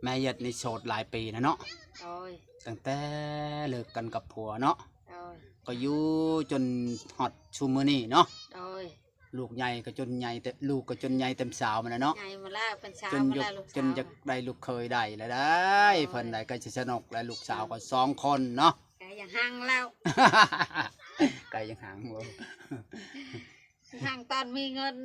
แม่ยัดในโสดหลายปีนะเนาะโอ้ยตั้งแต่เลิกกันกับผัวเนาะโอ้ยก็อยู่จนฮอดชูมือนี่เนาะโอ้ยลูกใหญ่ก็จนใหญ่แต่ลูกก็จนใหญ่เต็มสาวมันนะเนาะไงมาแล้วเป็นสาวจนมายุแล้วลูกจนสาวจะได้ลูกเคยได้แล้วได้เพิ่นได้ก็จะสนุกและลูกสาวก็2 คนเนาะแกอย่างห้างแล้วไก่ยังหางบ่ห้างตอนมีเงิน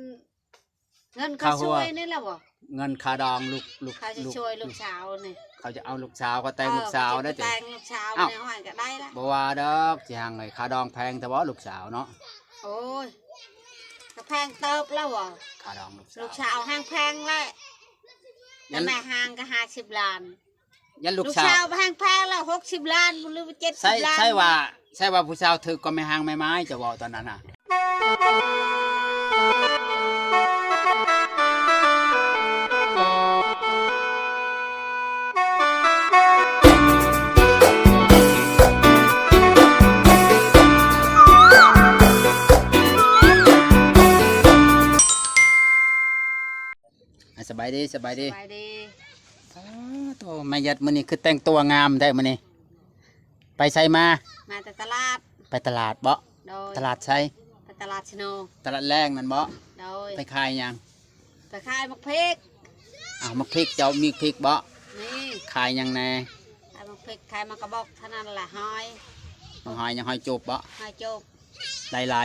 เขาช่วยนี่แหละบ่เงินค่าดองลูกเขาจะช่วยลูกสาวนี่เขาจะเอาลูกสาวก็แต่งลูกสาวได้จ้ะแต่งลูกสาวในห้องก็ได้ละบ่ว่าดอกสิหางไอ้ค่าดองแพงแต่ว่าลูกสาวเนาะโอ้ยก็แพงเติบแล้วบ่ค่าดองลูกสาวห้างแพงแล้วแต่แม่ห้างก็50 ล้านยันลูกสาสาวแพงแล้ว60 ล้านหรือ70 ล้านใช่ว่าผู้สาวถือก็ไม่หางไม่ไม้จะบอกตอนนั้นน่ะสบายดีตัวแม่ยัดมื้อนี้คือแต่งตัวงามได้มื้อนี้ไปใช้มาแต่ตลาดไปตลาดบ่ตลาดใช้ไปตลาดชโนตลาดแรงนั่นบ่ไปขายหยังไปขายมะพริกมะพริกเจ้ามีพริกบ่นี่ขายหยังแน่ขายมะพริกขายมะกระบอกเท่านั้นแหละหอยยังหอยจูบบ่หอยจูบลา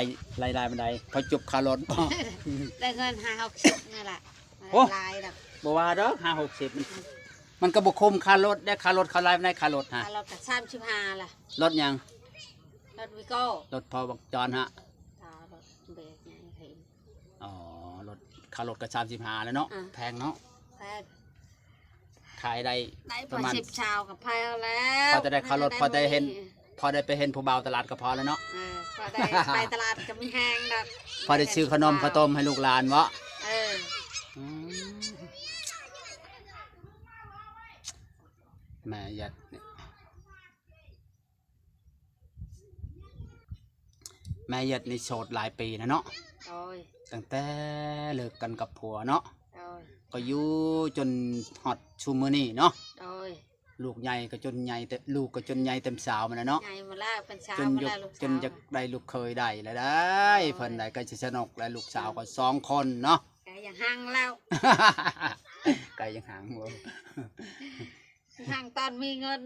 ยบันไดเขาจุบคารถบ่ได้เงิน50-60นี่แหละลายแบบบ่ว่าดอก50-60มันก็บ่คุ้มค่ารถได้ค่ารถเขาลายบันไดค่ารถฮะค่ารถก็35ล่ะรถหยังรถวิโก้รถพอบักจอนฮะรถเบรกไงเห็นอ๋อรถค่ารถก็35แล้วเนาะแพงเนาะแพงขายได้ประมาณ10ชาวกับแพงแล้วพอจะได้ค่ารถพอได้ไปเห็นผู้บ่าวตลาดก็พอแล้วเนาะพอได้ไปตลาดก็ไม่แห้งดอกพอได้ซื้อขนมข้าวต้มให้ลูกหลานวะแม่ยัดแม่ยัดในโสดหลายปีนะเนาะตั้งแต่เลิกกันกับผัวเนาะก็อยู่จนฮอดชูมือนี่เนาะลูกใหญ่ก็จนใหญ่แต่ลูกก็จนใหญ่เต็มสาวมันนะเนาะจนจะได้ลูกเคยได้แล้วได้เพิ่นได้ก็จะสนุกและลูกสาวก็2 คนเนาะไก่อย่างห้างแล้วไก่ยังหางบ่ห้างตอนมีเงิน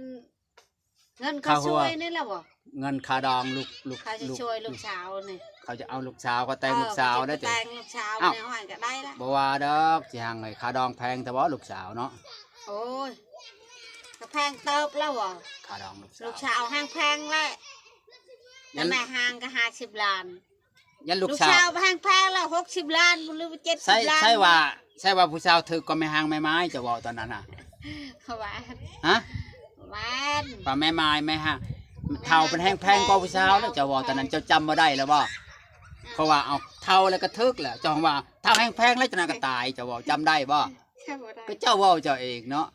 เขาช่วยนี่แหละบ่เงินค่าดองเขาจะช่วยลูกสาวนี่เขาจะเอาลูกสาวก็แต่งลูกสาวได้จ้ะแต่งลูกสาวในห้องก็ได้ละบ่ว่าดอกสิหางไอ้ค่าดองแพงแต่ว่าลูกสาวเนาะโอ้ยก็แพงเติบแล้วบ่ค่าดองลูกสาวห้างแพงแล้วแต่แม่ห้างก็50 ล้านยันลูกสาวแพงแล้ว60 ล้านหรือ70 ล้านใช่ว่าผู้สาวถือก็ไม่หางไม่ไม้จะบอกตอนนั้นน่ะว่าฮะว่าแม่ไม้แม่ฮะเท่าเป็นแพงกว่าผู้สาวแล้วจะบอกตอนนั้นเจ้าจำมาได้แล้วบ่เพราะว่าเอาเท่าแล้วก็ทึกแหละจองว่าเท่าแพงแล้วจะน่าก็ตายจะบอกจำได้บ่ก็เจ้าว่าเจ้าเองเนาะ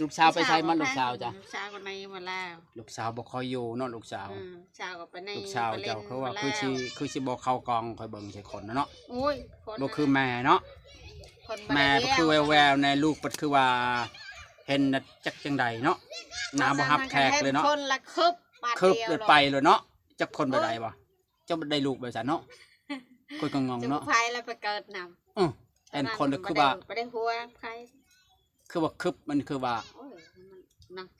ลูกสาวไปใช้มันลูกสาวจ้ะลูกสาวคนนี้มาแล้วลูกสาวบ่คอยอยู่เนาะลูกสาวก็ไปในลูกสาวเจ้าเขาว่าคือสิบ่เข้ากองคอยเบิ่งใส่คนเนาะโอ้ยบ่คือแม่เนาะแม่ก็คือแววในลูกก็คือว่าเห็นจักจังใดเนาะหน้าบ่ฮับแขกเลยเนาะคนละคึบเลยไปเลยเนาะจักคนบ่ได้บ่เจ้าได้ลูกแบบซั่นเนาะคนก็งงเนาะไผแล้วไปเกิดนำเห็นคนคือว่าบ่ได้หัวไผคือว่าคึบมันคือว่า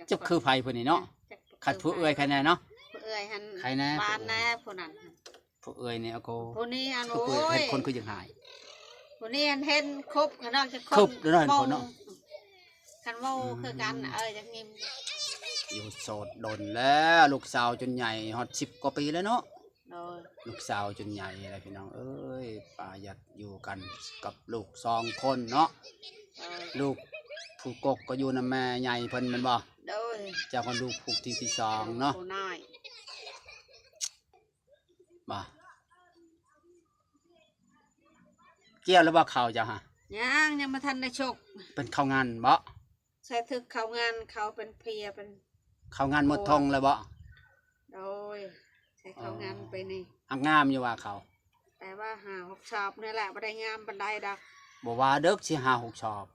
จะคือไผพุ่นนี่เนาะขัดผู้เอื้อยใครแน่เนาะผู้เอื้อยหั่นใครแน่บ้านแน่ผู้นั้นผู้เอื้อยนี่เอาโกผู้นี้อันโอ้ยเห็นคนคือจังหายผู้นี้เห็นครบข้างนอกจะครบแล้วเห็นคนเนาะคันเว้าคือกันจังงิมอยู่โสดดนแล้วลูกสาวจนใหญ่ฮอด10 กว่าปีแล้วเนาะลูกสาวจนใหญ่อะไรพี่น้องเอ้ยป้ายัดอยู่กันกับลูก2 คนเนาะลูกผู้กกก็อยู่นำแม่ใหญ่เพิ่นแม่นบ่เจ้าก็ลูกผู้ที่2เนาะบ่เกี่ยวแล้วบ่เข้าจ้ะฮะยังมาทันได้ชกเป็นเข้างานบ่ใช้ทึกเข้างานเขาเป็นเพียเป็นเข้างานหมดทงเลยบ่โดยใช้เข้างานไปนี่งามอยู่ว่าเขาแต่ว่า5-6 ชอบนี่แหละบ่ได้งามปานใดดอกบ่ว่าเด้อสิ5-6 ชอบ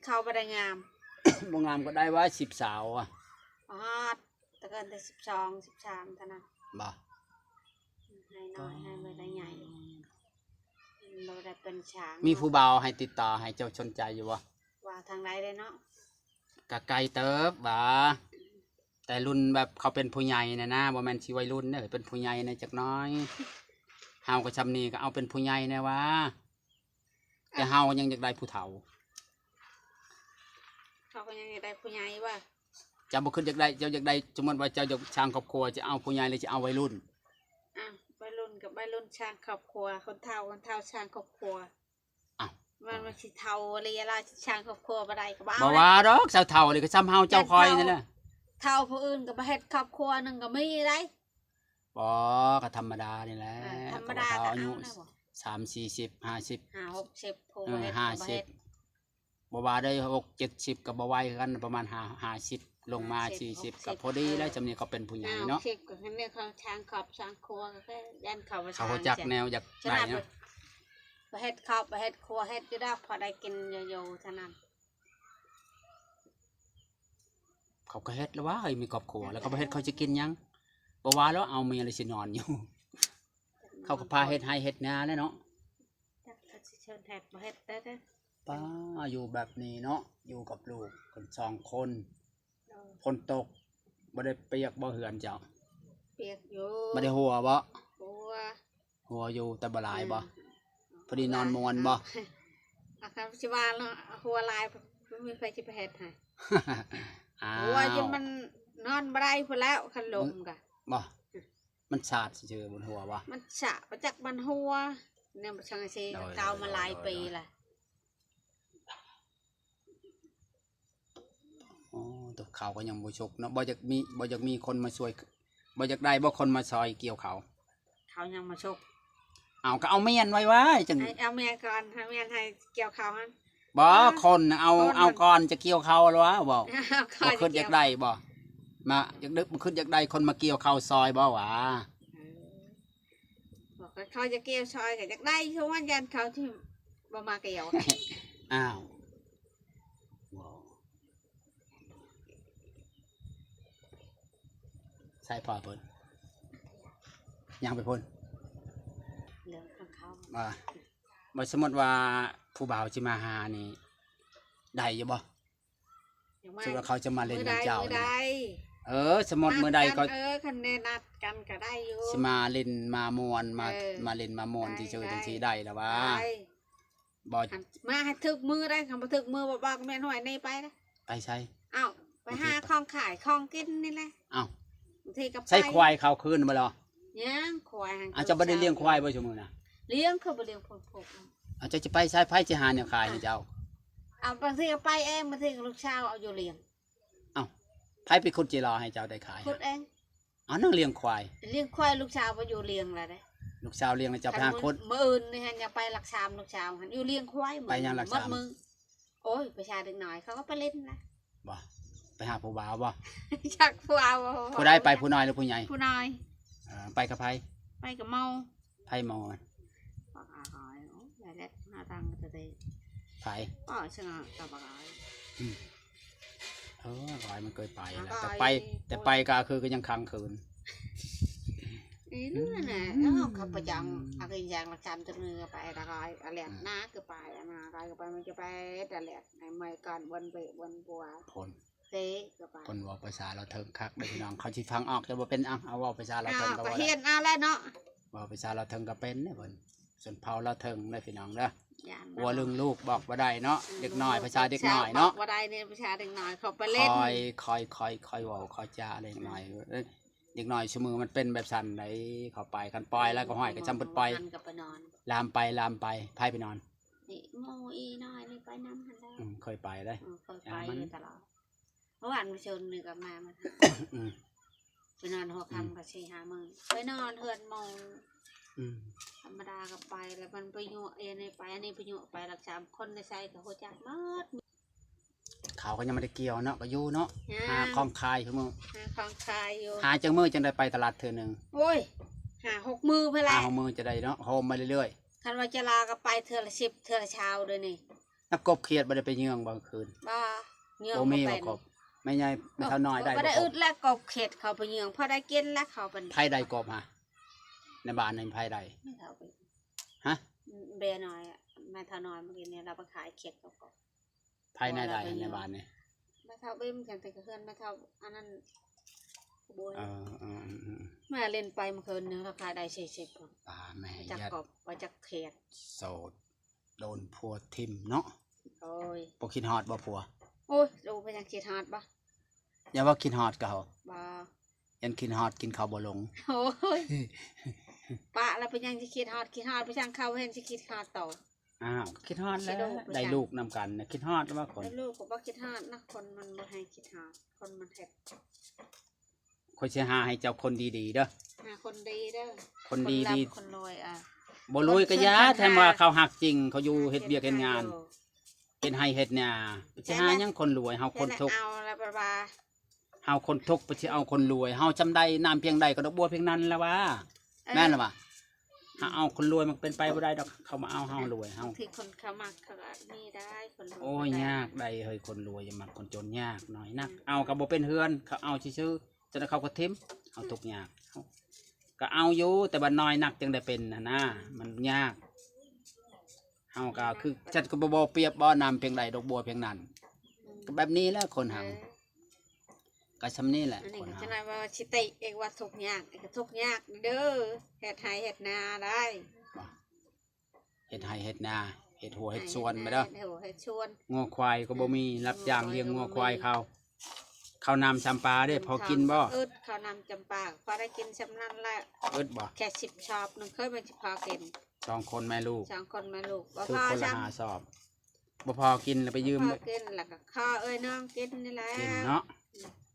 เข้าไปได้งาม บ่งามก็ได้ว่า10 สาวอ่ะ อ๋อแต่เกินแต่12 13เท่านั้น บ่ ให้น้อยให้ไม่ได้ใหญ่เราได้เป็นช้าง มีผู้บ่าวให้ติดต่อให้เจ้าสนใจอยู่บ่ ว่าทางใดได้เนาะ ก็ไกลเติบบ่แต่รุ่นแบบเขาเป็นผู้ใหญ่นะนะบ่แม่นสิวัยรุ่นเด้อเป็นผู้ใหญ่นะจักหน้อยเฮาก็ซำนี้ก็เอาเป็นผู้ใหญ่แน่ว่าแต่เฮายังอยากได้ผู้เฒ่า เขาก็ยังได้ผู้ใหญ่ว่า เจ้าบ่คิดอยากได้เจ้าอยากได้สมมุติว่าเจ้าอยากสร้างครอบครัวจะเอาผู้ใหญ่หรือจะเอาวัยรุ่น อ่ะวัยรุ่นกับวัยรุ่นช่างครอบครัวคนเฒ่าช่างครอบครัว อ้าว มันสิเฒ่าอะไรล่ะช่างครอบครัวบ่ได้ก็บ่ บ่ เอา ว่าดอกสาวเฒ่านี่ก็ซ้ำเฮาเจ้าคอยนี่แหละ เฒ่าผู้อื่นก็บ่เฮ็ดครอบครัวนึงก็มีได้ บ่ก็ธรรมดานี่แหละ ธรรมดา ก็ ก็ อายุ เอานะบ่ 30 40 50 50 60ผู้บ่เฮ็ดก็บ่เฮ็ด 50บ่ว่าได้6 70ก็บ่ไหวกันประมาณ50ลงมา40ก็พอดีแล้วจำนี้ก็เป็นผู้ใหญ่เนาะ 60ก็เนี่ยเขาช่างครอบช่างครัวก็แค่ยันเขามา เขาจักแนวอยากได้เนาะ บ่เฮ็ดครอบบ่เฮ็ดครัวเฮ็ดอยู่ได้พอได้กินอยู่ๆเท่านั้น เขาก็เฮ็ดแล้วว่าเฮ้ยมีครอบครัวแล้วก็บ่เฮ็ดเขาจะกินหยังบ่ว่าแล้วเอาเมียเลยสินอนอยู่ เขาก็พาเฮ็ดให้เฮ็ดนาแล้วเนาะ จักเขาสิเชิญแทบบ่เฮ็ดได้เด้อ ป้าอยู่แบบนี้เนาะอยู่กับลูกคน2 คนฝนตกบ่ได้เปียกบ่เหือนเจ้า เปียกอยู่ บ่ได้หัวบ่ หัว หัวอยู่แต่บ่หลายบ่พอดีนอนม่วนบ่ อาคำสิว่าเนาะหัวลายบ่มีใครสิไปเฮ็ดให้ อ้า หัวจนมันนอนบ่ได้พุ่นแล้วคันลมกะ บ่มันสาดซื่อๆบนหัวบ่ มันฉะประจักมันหัวเนี่ยบ่ช่างสิเก่ามาหลายปีละ อ๋อตัวเขาก็ยังบ่ชกเนาะบ่อยากมีคนมาช่วยบ่อยากได้บ่คนมาซอยเกี่ยวเขา เขายังมาชก เอาก็เอาเมียนไว้จัง เอาเมียก่อนให้เมียให้เกี่ยวเขาหั่น บ่คนน่ะเอาก่อนจะเกี่ยวเขาแล้ววะบ่ เอา บ่คิดอยากได้บ่มาอยากดึกบ่คิดอยากได้คนมาเกี่ยวเขาซอยบ่หวะ บอกว่าเขาจะเกี่ยวซอยก็อยากได้คือว่ายันเขาที่บ่มาเกี่ยว อ้าวว้าวใส่พ่อเพิ่นยังไปเพิ่น เรื่องของเขา บ่สมมุติว่าผู้บ่าวสิมาหานี่ได้อยู่บ่ อย่าง สมมุติว่าเขาจะมาเล่น มือ กับ ใด เจ้า มือ นี่ ใด สมมุติมื้อใดก็ คันแน่นัดกันก็ได้อยู่ สิมาเล่นมาม่วนมา เออ มาเล่นมาม่วน ได้ ที่เจอ ได้ จังซี่ได้แล้วว่า ได้ บ่ หันมาให้ถึกมือได้คำบ่ถึกมือบ่บอกแม่นหน่อยนี่ไปนะ ไปใช้ เอ้าไปหาของขายของกินนี่แหละ เอ้า บางทีก็ไป ใช้ควายเขาคืนบ่ล่ะ ย่างควายหัน อาจจะบ่ได้เลี้ยงควายบ่ชั่วมื้อน่ะ เลี้ยงคือบ่เลี้ยงพก อาจจะไปใช้ไผสิหาแนวขายให้เจ้า เอาบางทีก็ไปเองบางทีก็ลูกชาวเอาอยู่เลี้ยง ไผไปขุดจิรอให้เจ้าได้ขาย ขุดเอง เอานั่งเลี้ยงควาย เลี้ยงควายลูกชาวบ่อยู่เลี้ยงแล้วเด้ ลูกสาวเลี้ยงแล้วเจ้าไปหาขุด มื้ออื่นนี่หันอย่าไปหลักชามลูกชาวหันอยู่เลี้ยงควายมื้อ ไปยังหลักชาม มือโอ้ยประชาดึกหน่อยเขาก็ไปเล่นนะ บ่ไปหาผู้บ่าวบ่ ชักผู้เอา ผู้ใดไปผู้น้อยหรือผู้ใหญ่ ผู้น้อย ไปกับไผ ไปกับเมา ไผเมา ปากอาหอยโอ้ยได้แล้วหาทางจะได้ ไผ ป้อชนะกับปากอาหอย ร้อยมันเคยไปแล้ว ร้อย แต่ไปก็คือก็ยังค้างคืน นี่นู่นน่ะแล้วเขาประจังอะไรอย่างละจำจะเนื้อไปละกอยอะไรน้าก็ไปนะกอยก็ไปมันจะไปแต่แหละในไม่ก่อนวันเบะวันบัว ผล เต๊ก็ไป คนเว่าภาษาเราเถิงคักเด้อพี่น้องเขาสิฟังออกจะบ่เป็นเอาเว้าภาษาเรา อ้า เถิ ว งก็ ก็ บ่ เฮี ได้ ยนเอาแล้วเนาะ เว้าภาษาเราเถิงก็เป็นเด้อเพิ่นส่วนเผาเราเถิงเด้อพี่น้องเด้อ ย่าน หัวลึงลูกบอกบ่ได้เนาะเด็กน้อยภาษาเด็กน้อยเนาะ ว่าได้เนี่ยประชาเด็กน้อยเขาไป ค เล่น อยเว้าคอยจาเด็กน้อยเด็กน้อยชั่วมือมันเป็นแบบสั่นไหนเข้าไปคันปล่อยแล้วก็ห้อยก็จำเพิ่นปล่อย มันก็ไปนอน ลามไปไผไปนอน นี่โมอีน้อยนี่ไปน้ำหันแล้ว เคยไปได้ เคยไปอยู่ตลอดเมื่อวานมาชนนึกกับมา อืม ไปนอนหัวค่ำกับชีหามึงไปนอนเฮือนมอง อืม ธรรมดาก็ไปแล้วมันไปยั่วเอ็นไปอันนี้ไปยั่วไปหลักสามคนในใจกับหัวจักมด เขาก็ยังไม่ได้เกี่ยวเนาะก็อยู่เนาะหาของคายคือมื้อ หาของขายอยู่ หาจังมื้อจังได้ไปตลาดเทื่อนึง โอ้ยหา6 มือไปแล้ หาว มื้อจะได้เนาะโฮมมาเรื่อย คันว่าจะลาก็ไปเทือละ10เทือละเช้าเลยนี่ นักกบเขียดบ่ได้ไปเยืองบางคืน บ่เยือง บ่มี เป็ บ่ น กบไม่ใหญ่ไม่เท่าน้อยได้ บ่ได้ บ่ก อึ บ ดแล้วกบเข็ดเขาไปเยืองพอได้กินแล้วเขาเป็น ไผใดกบฮะในบ้านในไผใด ไม่เท่าไป ฮะ เบน้อยแม่เท่าน้อยเมื่อกี้เนี่ยเราไปขายเข็ดกับกบ ไผในใดในบ้านนี่ แม่เท่าเบิ้มกันแต่กระเทือนแม่เท่าอันนั้นบวย เออ แม่เล่นไปเมื่อคืนนึงราคาได้40คน ป่าแม่ จาก ยัด กบไปจากเข็ด โสดโดนผัวทิ่มเนาะ โอ้ย บ่คิดฮอดบ่ผัว โอ้ยดูไปยังคิดฮอดบ่ อย่าว่าคิดฮอดก็เฮา บ่ ยันคิดฮอดกินข้าวบ่ลง โอ้ยปะแล้วไปยังจะคิดฮอดไปยังเข้าเห็นจะคิดฮอดต่อ อ้าวคิดฮอดแล้ว คิดฮอด ได้ลูกนำกันนะคิดฮอดแล้วว่าคน แล้วลูกก็บ่คิดฮอดนะคนมันบ่ให้คิดฮอดคนมันเฮ็ด คนสิหาให้เจ้าคนดีๆเด้อ หาคนดีเด้อ คนดี ร่ำ ดี คนรวยอ่ะ บ่รวยก็ยา คน แถมว่าเขาหักจริง เขาอยู่เฮ็ดเวียกเฮ็ดงาน อยู่ เป็นให้เฮ็ดนาสิหาหยังคนรวยเฮาคนทุกข์ เอาแล้วบา เฮาคนทุกข์ไปสิเอาคนรวยเฮาจำได้น้ำเพียงใดก็ดอกบัวเพียงนั้นแล้วว่าแม่นล่ะว่าหาเอาคนรวยมันเป็นไปบ่ได้ดอกเขามาเอาเฮารวยเฮา ที่คนเขามักเขาก็มีได้คนรวย โอ้ยยากได้เฮ้ยคนรวยอย่ามาคนจนยากหน่อยนักเอาก็บ่เป็นเฮือนเขาเอาซื่อๆจนเขาก็ทิ่มเอาทุกยากเขาก็เอาอยู่แต่บัดน้อยนักจึงได้เป็นนะมันยากเฮาก็คือจัดก็บ่เปรียบบ่นำเพียงใดดอกบัวเพียงนั้นก็แบบนี้แหละคนเฮาก็ซำนี้แหละ อันนี้ คน ก็ เฮา จะนายว่าชิติเอกว่าทุกข์ยากเอกทุกข์ยากเด้อเฮ็ดไห้เฮ็ดนาได้ เฮ็ดไร่เฮ็ดนาเฮ็ดหัวเฮ็ดสวนไปเด้อ เฮ็ดหัวเฮ็ดชวน งัวควายก็บ่มีรับจ้างเลี้ยงงัวควายเขาเขานำจำปาได้พอกินบ่ อึดเขานำจำปาพอได้กินชำนั้นแหละ อึดบ่ แค่10ชอบนึงเคยมันสิพอกิน 2 คนแม่ลูก 2คนแม่ลูกบ่ คือ พอ คนละ ซ้ำ 5สอบบ่พอกินแล้วไปยืม พอกินแล้วก็ข้อเอ้ยน้องกินนี่แหละ กินเนาะ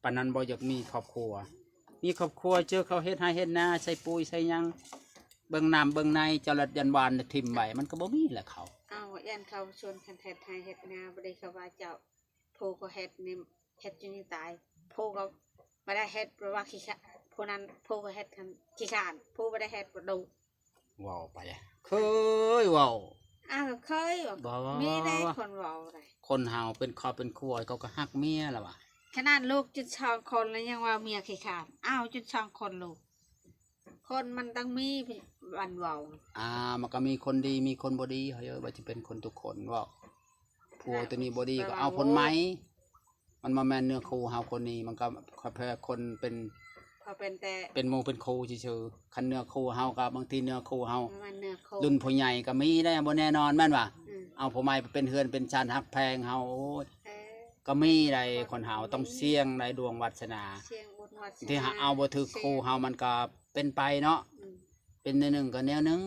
ปานนั้นบ่อยากมีครอบครัว มีครอบครัวเจอเขาเฮ็ดให้เฮ็ดนาใส่ปุ๋ยใส่หยังเบิ่งน้ำเบิ่งในเจรัดยันวานทิ่มไว้มันก็บ่มีแหละเขา เอายันเขาชวนคันเฮ็ดไห้เฮ็ดนาบ่ได้เขาว่าเจ้าผู้ก็เฮ็ดนี่เฮ็ดจนตายผู้ก็บ่ได้เฮ็ดเพราะว่าขี้ขะผู้นั้นผู้ก็เฮ็ดคันขี้ขานผู้บ่ได้เฮ็ดบ่ดู เว้าไปเคยเว้า อ้าวเคยว่า บ่ มีได้คนเว้าได้ คนเฮาเป็นครอบเป็นครัวเขาก็ฮักเมียล่ะว่ะ ขนาดลูกจุดช่องคนแล้วยังว่าเมียขี้ขานอ้าวจุดช่องคนลูกคนมันต้องมีวันเว้า มันก็มีคนดีมีคนบ่ดีเฮ้ยว่าสิเป็นคนทุกคนเว้าผัวตัวนี้บ่ดีก็เอาผลไหมมันมาแม่นเนื้อคู่เฮาคนนี้มันก็แพ้คนเป็น พอเป็นแต่ เป็นหมู่เป็นครูซื่อๆคันเนื้อคู่เฮาก็บางทีเนื้อคู่เฮา มันเนื้อโค รุ่นผู้ใหญ่ก็มีได้บ่แน่นอนแม่นว่า อืม เอาผู้ใหม่ไปเป็นเฮือนเป็นชานฮักแพงเฮาโอ้ย เออ ก็มีได้คนเฮาต้องเสี่ยงได้ดวงวาสนา เสียงบุญวัด ที่หาเอาบ่ถึกคู่เฮามันก็เป็นไปเนาะ อืม เป็นแนวหนึงก็แนวหนึง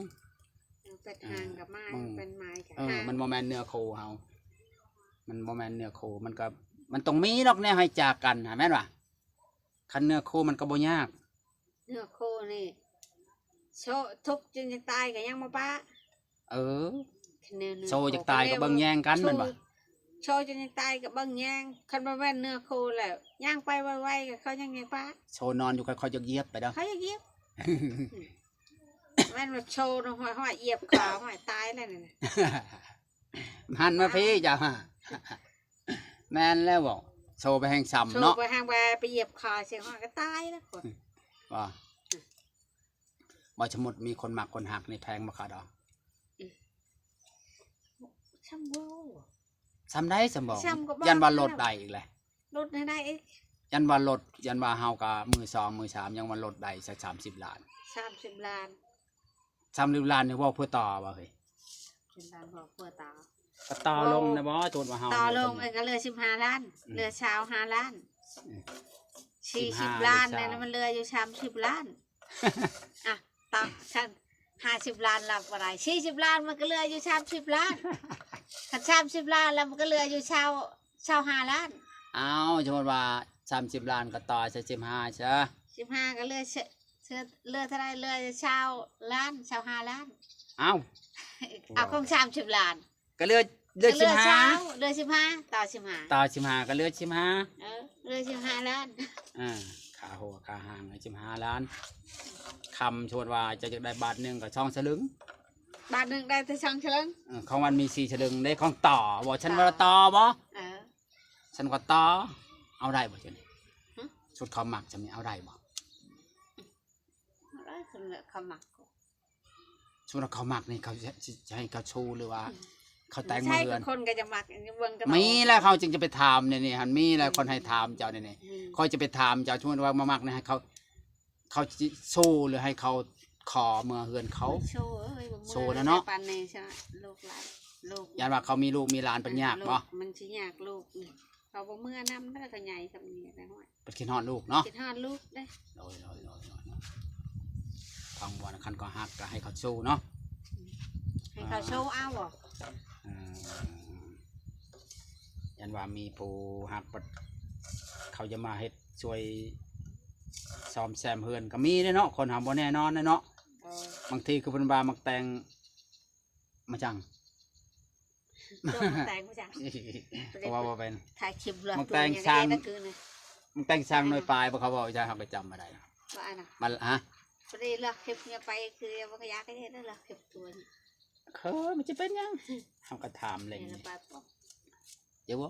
เป็นหางกับไม้เป็นไม้กับ มันบ่แม่นเนื้อคู่เฮามันบ่แม่นเนื้อคู่มันก็มันต้องมีดอกแนวให้จากกันหาแม่นว่าคันเนื้อคู่มันก็บ่ยาก เนื้อโคนี่โชทุกจนจะตายก็ยังมาป้า เออ เนื้อ โซจากตายก็เบิ่งแย่งกันแม่นบ่ โชจนจะตายก็เบิ่งแย่งคันบ่แม่นเนื้อโคแล้วย่างไปไวๆก็เขายังไงป้า โซนอนอยู่ค่อยๆจะเหยียบไปเด้อ เขาจะเยียบแม่นว่าโชว์ห้อยๆเหยียบขาห้อยตายแล้วนี่ หันมาพี่จ้ะแม่นแล้วบอกโซไปแห่ง โช ซ้ำเนาะ ว์ไปทางไปเหยียบขาเสียห้อยก็ตายแล้วคน ว่าบ่สมมุติมีคนมักคนหักนี่แพงบ่คะดอก ช่ำโว้ ซ้ำได้สมบอก ซ้ำก็บ่ ยันว่าลดได้อีกแหละ รถได้อีก ยันว่าลดยันว่าเฮาก็มือ2มือ3ยังว่าลดได้สัก30 ล้าน 30 ล้าน 30ล้านนี่เว้าเพื่อต่อบ่เฮ้ย เป็นล้านบอกเพื่อตา ก็ต่อลงนะบ่โจทย์ว่าเฮา ต่อลงเองก็เหลือ15 ล้านเหลือชาว5 ล้าน40 ล้านเนี่ยมันเหลืออยู่30 ล้านอ่ะต่อฉัน50 ล้านรับอะไร40 ล้านมันก็เหลืออยู่30 ล้านถ้า30 ล้านแล้วมันก็เหลืออยู่ชาว5 ล้าน เอาสมมุติว่า30ล้านก็ต่อใส่15ซะ 15ก็เหลือเหลือเท่าไรเหลืออยู่ชาวล้านชาว5 ล้าน เอา เอาของ30 ล้าน ก็เหลือ เหลือชาว 15 เหลือ15ต่อ15ต่อ15ก็เหลือ15 เหลือ15 ล้าน ค่าหัวค่าหาง15 ล้านคำชวนว่าจะได้บาทหนึ่งกับช่องสลึง บาทหนึ่งได้แต่ช่างเฉลิง ของมันมี4ฉลึงได้ของต่อบ่ฉันว่าต่อบ่ฉันว่าต่อเอาได้บ่จังชุดเขาหมักจำนี้เอาได้บ่ ได้คนละคำหมัก ชุดเขาหมักนี่เขาจะให้เขาชูหรือว่าเขาแต่ง ใช่ เรือน คนก็จะหมักเบิ่งกัน มีแล้วเขาจึงจะไปถามเนี่ยนี่หันมีแล้วคนให้ถามเจ้าเนี่ยนี่เขาจะไปถามเจ้าช่วยว่ามาหมักเนี่ยให้เขาชูหรือให้เขาขอเมื่อเฮือนเขา โชว์นะเนาะ ปานนี้ใช่ไหมลูกหลานลูก ยันว่าเขามีลูกมีหลานเป็นยากบ่ มันสิยากลูกนี่เขาบ่เมื่อนำแล้วก็ใหญ่สำนี้ได้ห้อย เป็นคิดฮอดลูกเนาะ คิดฮอดลูกได้ โดยฟังวันคันก็ฮักก็ให้เขาสู้เนาะ ให้เขาโชว์เอาบ่ อืมยันว่ามีผู้ฮักปะเขาจะมาเฮ็ดช่วยซ่อมแซมเฮือนก็มีเด้อเนาะคนหาบ่แน่นอนเด้อเนาะบางทีคือเพิ่นว่ามักแต่งมาจัง โดนแต่งผู้จัง เพราะว่าบ่เป็น ถ่ายคลิปเลย มันแต่งสร้าง นั่นคือนี่ มันแต่งสร้างหน่วยปลายบ่เขาบอกจะเฮาก็จำบ่ได้นะ ว่าอันน่ะ มันฮะ บ่ได้เลือกคลิปเนี่ยไปคือบ่ก็อยากให้ได้เลือกคลิปตัวนี้ มันจะเป็นหยังเฮาก็ถามเลย นี่ละบาทบ่ เดี๋ยวบ่